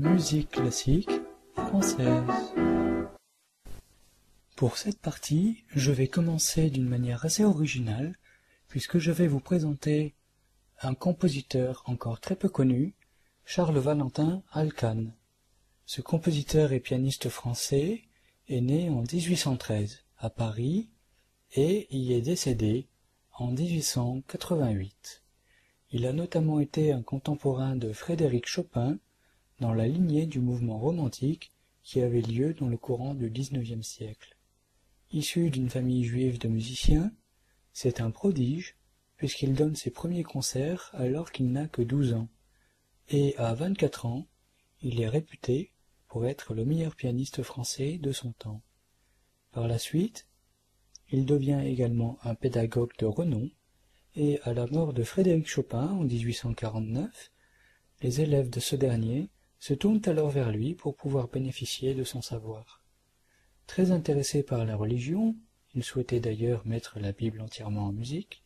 Musique classique française. Pour cette partie, je vais commencer d'une manière assez originale, puisque je vais vous présenter un compositeur encore très peu connu, Charles Valentin Alkan. Ce compositeur et pianiste français est né en 1813 à Paris et y est décédé en 1888. Il a notamment été un contemporain de Frédéric Chopin dans la lignée du mouvement romantique qui avait lieu dans le courant du XIXe siècle. Issu d'une famille juive de musiciens, c'est un prodige puisqu'il donne ses premiers concerts alors qu'il n'a que 12 ans, et à 24 ans, il est réputé pour être le meilleur pianiste français de son temps. Par la suite, il devient également un pédagogue de renom, et à la mort de Frédéric Chopin en 1849, les élèves de ce dernier se tournent alors vers lui pour pouvoir bénéficier de son savoir. Très intéressé par la religion, il souhaitait d'ailleurs mettre la Bible entièrement en musique,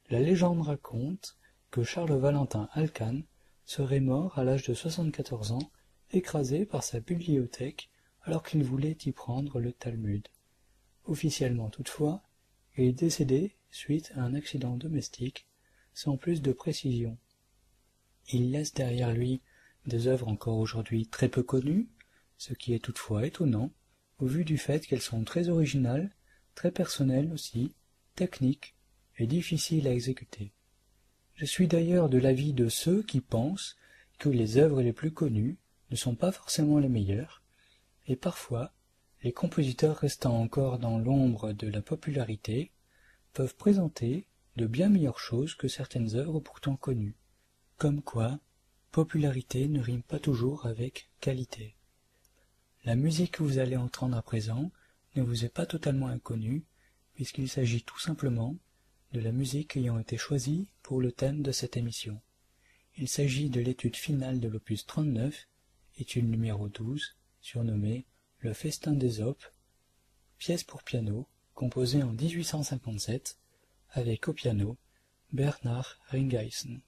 la légende raconte que Charles Valentin Alkan serait mort à l'âge de 74 ans, écrasé par sa bibliothèque alors qu'il voulait y prendre le Talmud. Officiellement toutefois, il est décédé suite à un accident domestique, sans plus de précision. Il laisse derrière lui des œuvres encore aujourd'hui très peu connues, ce qui est toutefois étonnant, au vu du fait qu'elles sont très originales, très personnelles aussi, techniques et difficiles à exécuter. Je suis d'ailleurs de l'avis de ceux qui pensent que les œuvres les plus connues ne sont pas forcément les meilleures, et parfois, les compositeurs restant encore dans l'ombre de la popularité peuvent présenter de bien meilleures choses que certaines œuvres pourtant connues. Comme quoi, popularité ne rime pas toujours avec qualité. La musique que vous allez entendre à présent ne vous est pas totalement inconnue, puisqu'il s'agit tout simplement de la musique ayant été choisie pour le thème de cette émission. Il s'agit de l'étude finale de l'opus 39, étude numéro 12, surnommée « Le Festin d'Ésope », pièce pour piano, composée en 1857, avec au piano Bernhard Ringhuysen.